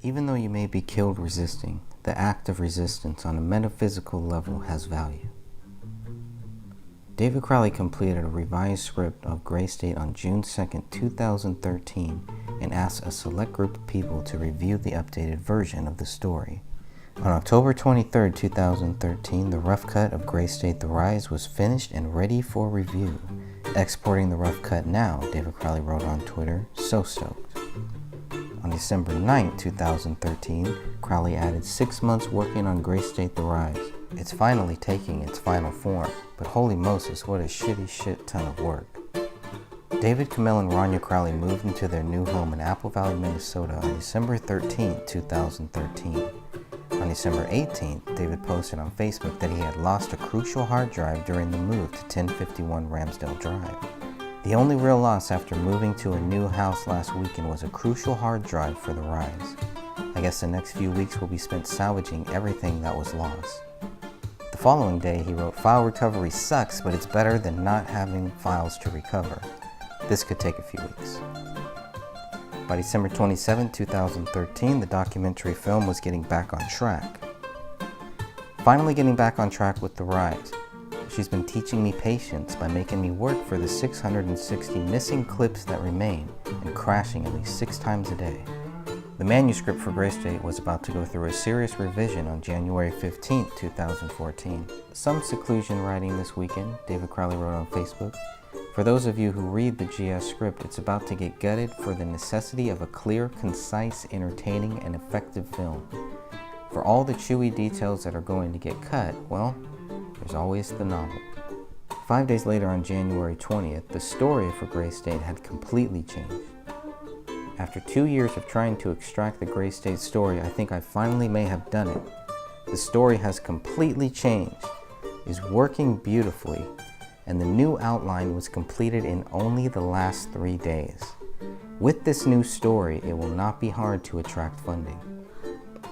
Even though you may be killed resisting, the act of resistance on a metaphysical level has value. David Crowley completed a revised script of Gray State on June 2, 2013, and asked a select group of people to review the updated version of the story. On October 23, 2013, the rough cut of Gray State: The Rise was finished and ready for review. Exporting the rough cut now, David Crowley wrote on Twitter, "So stoked." On December 9, 2013, Crowley added 6 months working on Gray State: The Rise. It's finally taking its final form, but holy Moses, what a shit ton of work. David, Camille, and Rania Crowley moved into their new home in Apple Valley, Minnesota on December 13, 2013. On December 18th, David posted on Facebook that he had lost a crucial hard drive during the move to 1051 Ramsdale Drive. The only real loss after moving to a new house last weekend was a crucial hard drive for The Rise. I guess the next few weeks will be spent salvaging everything that was lost. The following day, he wrote, "File recovery sucks, but it's better than not having files to recover. This could take a few weeks." By December 27, 2013, the documentary film was getting back on track. Finally getting back on track with The Rise. She's been teaching me patience by making me work for the 660 missing clips that remain and crashing at least 6 times a day. The manuscript for Gray State was about to go through a serious revision on January 15, 2014. Some seclusion writing this weekend, David Crowley wrote on Facebook. For those of you who read the GS script, it's about to get gutted for the necessity of a clear, concise, entertaining, and effective film. For all the chewy details that are going to get cut, well, there's always the novel. 5 days later, on January 20th, the story for Gray State had completely changed. After 2 years of trying to extract the Gray State story, I think I finally may have done it. The story has completely changed, is working beautifully, and the new outline was completed in only the last 3 days. With this new story, it will not be hard to attract funding.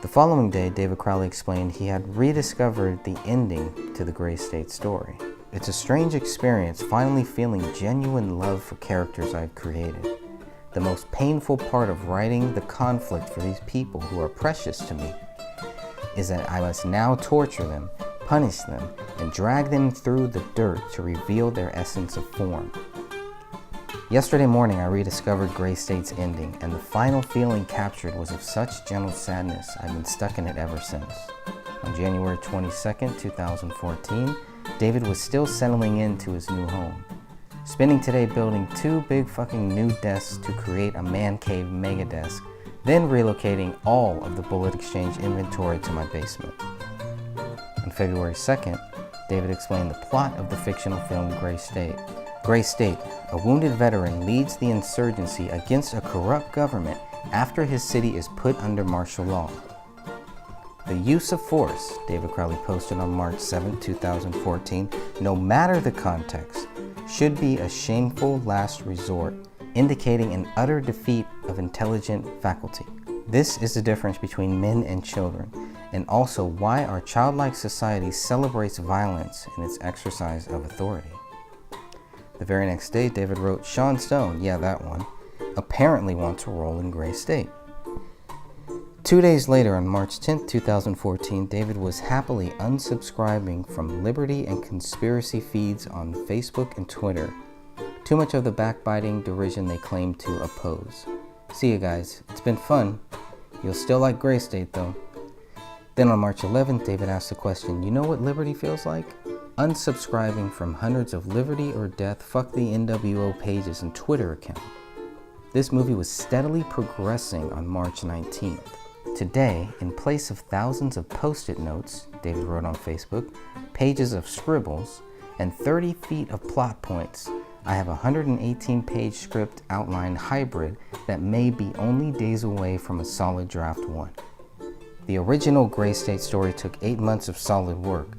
The following day, David Crowley explained he had rediscovered the ending to the Gray State story. It's a strange experience finally feeling genuine love for characters I've created. The most painful part of writing the conflict for these people who are precious to me is that I must now torture them, punish them, and drag them through the dirt to reveal their essence of form. Yesterday morning, I rediscovered Gray State's ending, and the final feeling captured was of such gentle sadness I've been stuck in it ever since. On January 22nd, 2014, David was still settling into his new home. Spending today building 2 big fucking new desks to create a man cave mega desk, then relocating all of the Bullet Exchange inventory to my basement. On February 2nd, David explained the plot of the fictional film Gray State. Gray State, a wounded veteran leads the insurgency against a corrupt government after his city is put under martial law. The use of force, David Crowley posted on March 7, 2014, no matter the context, should be a shameful last resort, indicating an utter defeat of intelligent faculty. This is the difference between men and children, and also why our childlike society celebrates violence in its exercise of authority. The very next day, David wrote, "Sean Stone, yeah, that one, apparently wants a role in Gray State." 2 days later, on March 10, 2014, David was happily unsubscribing from liberty and conspiracy feeds on Facebook and Twitter. Too much of the backbiting derision they claim to oppose. See you guys. It's been fun. You'll still like Gray State, though. Then on March 11th, David asked the question, "You know what liberty feels like?" Unsubscribing from hundreds of Liberty or Death Fuck the NWO pages and Twitter accounts. This movie was steadily progressing on March 19th. Today, in place of thousands of post-it notes, David wrote on Facebook, pages of scribbles, and 30 feet of plot points, I have a 118-page script outline hybrid that may be only days away from a solid draft 1. The original Gray State story took 8 months of solid work.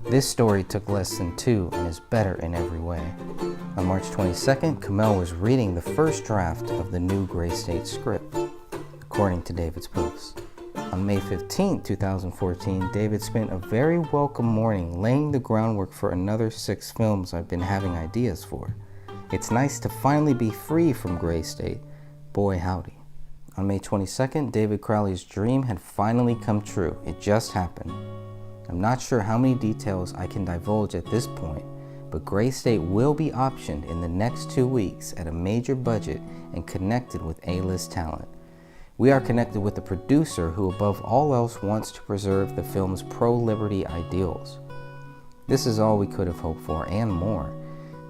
This story took less than 2 and is better in every way. On March 22nd, Camille was reading the first draft of the new Gray State script, according to David's post. On May 15, 2014, David spent a very welcome morning laying the groundwork for another 6 films I've been having ideas for. It's nice to finally be free from Gray State. Boy howdy. On May 22nd, David Crowley's dream had finally come true. It just happened. I'm not sure how many details I can divulge at this point, but Gray State will be optioned in the next 2 weeks at a major budget and connected with A-list talent. We are connected with a producer who above all else wants to preserve the film's pro-liberty ideals. This is all we could have hoped for and more.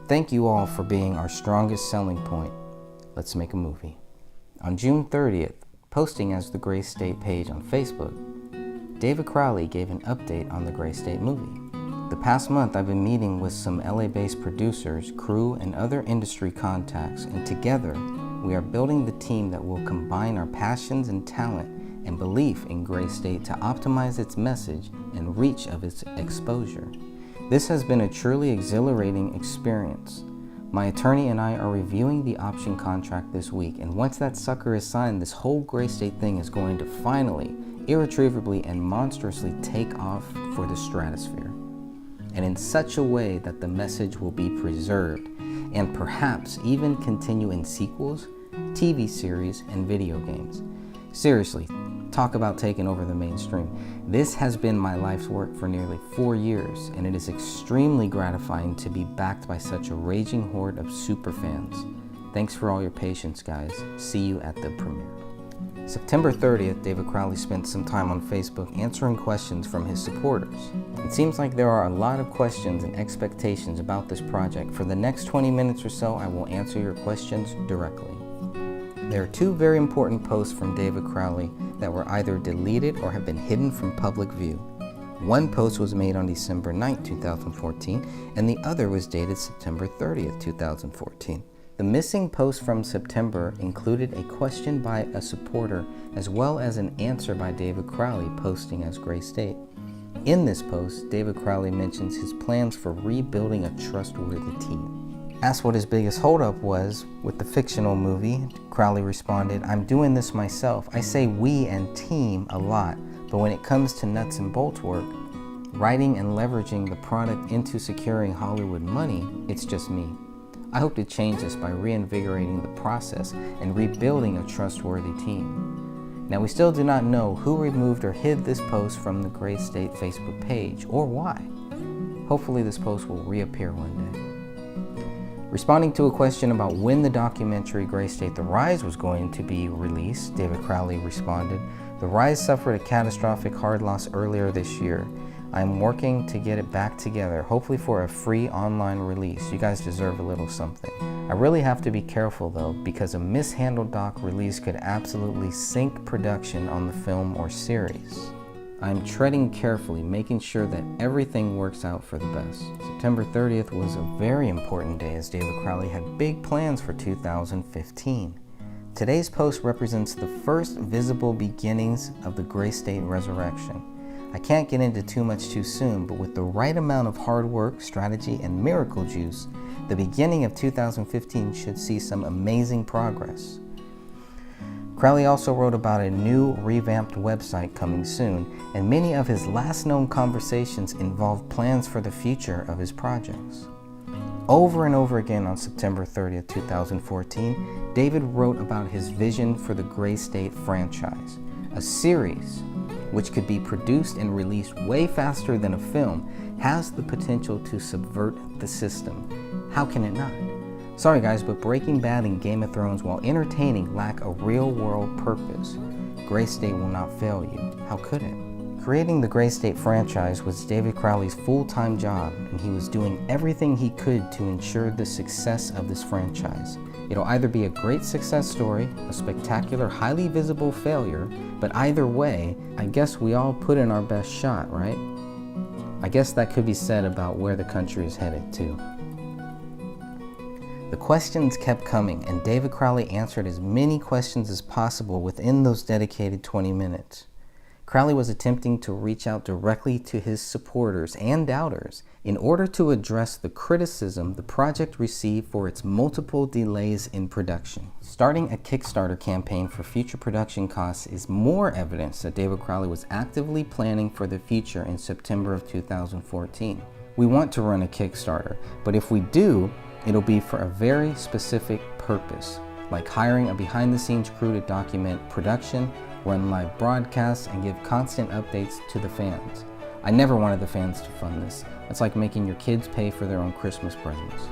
Thank you all for being our strongest selling point. Let's make a movie. On June 30th, posting as the Gray State page on Facebook, David Crowley gave an update on the Gray State movie. The past month I've been meeting with some LA-based producers, crew, and other industry contacts, and together we are building the team that will combine our passions and talent and belief in Gray State to optimize its message and reach of its exposure. This has been a truly exhilarating experience. My attorney and I are reviewing the option contract this week, and once that sucker is signed, this whole Gray State thing is going to finally, irretrievably, and monstrously take off for the stratosphere. And in such a way that the message will be preserved, and perhaps even continue in sequels, TV series, and video games. Seriously, talk about taking over the mainstream. This has been my life's work for nearly 4 years, and it is extremely gratifying to be backed by such a raging horde of superfans. Thanks for all your patience, guys. See you at the premiere. September 30th, David Crowley spent some time on Facebook answering questions from his supporters. It seems like there are a lot of questions and expectations about this project. For the next 20 minutes or so, I will answer your questions directly. There are 2 very important posts from David Crowley that were either deleted or have been hidden from public view. One post was made on December 9, 2014, and the other was dated September 30th, 2014. The missing post from September included a question by a supporter as well as an answer by David Crowley posting as Gray State. In this post, David Crowley mentions his plans for rebuilding a trustworthy team. Asked what his biggest holdup was with the fictional movie, Crowley responded, "I'm doing this myself. I say we and team a lot, but when it comes to nuts and bolts work, writing and leveraging the product into securing Hollywood money, it's just me. I hope to change this by reinvigorating the process and rebuilding a trustworthy team." Now, we still do not know who removed or hid this post from the Gray State Facebook page or why. Hopefully this post will reappear one day. Responding to a question about when the documentary Gray State: The Rise was going to be released, David Crowley responded, "The Rise suffered a catastrophic hard loss earlier this year. I am working to get it back together, hopefully for a free online release. You guys deserve a little something. I really have to be careful though, because a mishandled doc release could absolutely sink production on the film or series. I am treading carefully, making sure that everything works out for the best." September 30th was a very important day as David Crowley had big plans for 2015. Today's post represents the first visible beginnings of the Gray State resurrection. I can't get into too much too soon, but with the right amount of hard work, strategy, and miracle juice, the beginning of 2015 should see some amazing progress. Crowley also wrote about a new revamped website coming soon, and many of his last known conversations involved plans for the future of his projects. Over and over again on September 30th, 2014, David wrote about his vision for the Gray State franchise, a series which could be produced and released way faster than a film, has the potential to subvert the system. How can it not? Sorry guys, but Breaking Bad and Game of Thrones, while entertaining, lack a real-world purpose. Gray State will not fail you. How could it? Creating the Gray State franchise was David Crowley's full-time job, and he was doing everything he could to ensure the success of this franchise. It'll either be a great success story, a spectacular, highly visible failure, but either way, I guess we all put in our best shot, right? I guess that could be said about where the country is headed too. The questions kept coming, and David Crowley answered as many questions as possible within those dedicated 20 minutes. Crowley was attempting to reach out directly to his supporters and doubters in order to address the criticism the project received for its multiple delays in production. Starting a Kickstarter campaign for future production costs is more evidence that David Crowley was actively planning for the future in September of 2014. We want to run a Kickstarter, but if we do, it'll be for a very specific purpose. like hiring a behind-the-scenes crew to document production, run live broadcasts, and give constant updates to the fans. I never wanted the fans to fund this. It's like making your kids pay for their own Christmas presents.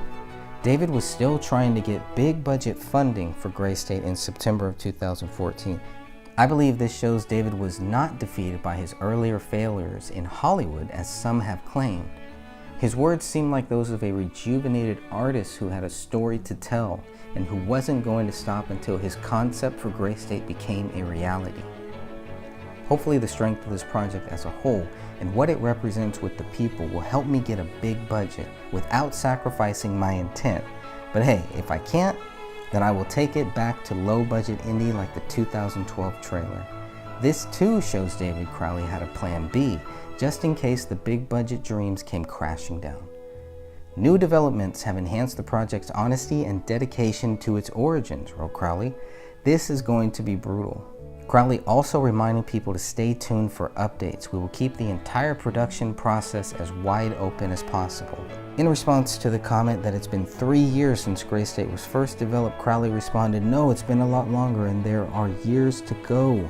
David was still trying to get big budget funding for Gray State in September of 2014. I believe this shows David was not defeated by his earlier failures in Hollywood, as some have claimed. His words seem like those of a rejuvenated artist who had a story to tell and who wasn't going to stop until his concept for Gray State became a reality. Hopefully the strength of this project as a whole and what it represents with the people will help me get a big budget without sacrificing my intent. But hey, if I can't, then I will take it back to low budget indie like the 2012 trailer. This too shows David Crowley had a plan B, just in case the big budget dreams came crashing down. New developments have enhanced the project's honesty and dedication to its origins, wrote Crowley. This is going to be brutal. Crowley also reminded people to stay tuned for updates. We will keep the entire production process as wide open as possible. In response to the comment that it's been 3 years since Gray State was first developed, Crowley responded, "No, it's been a lot longer and there are years to go."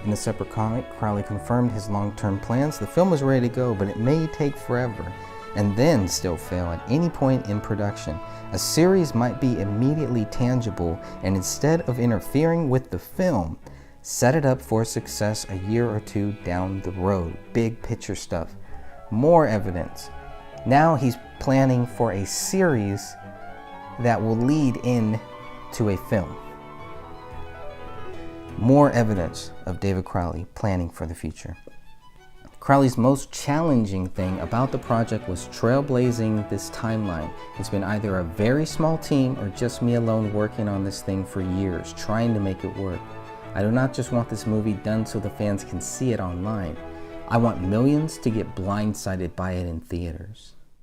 In a separate comment, Crowley confirmed his long-term plans. The film was ready to go, but it may take forever and then still fail at any point in production. A series might be immediately tangible, and instead of interfering with the film, set it up for success a year or two down the road. Big picture stuff. More evidence. Now he's planning for a series that will lead into a film. More evidence of David Crowley planning for the future. Crowley's most challenging thing about the project was trailblazing this timeline. It's been either a very small team or just me alone working on this thing for years, trying to make it work. I do not just want this movie done so the fans can see it online. I want millions to get blindsided by it in theaters.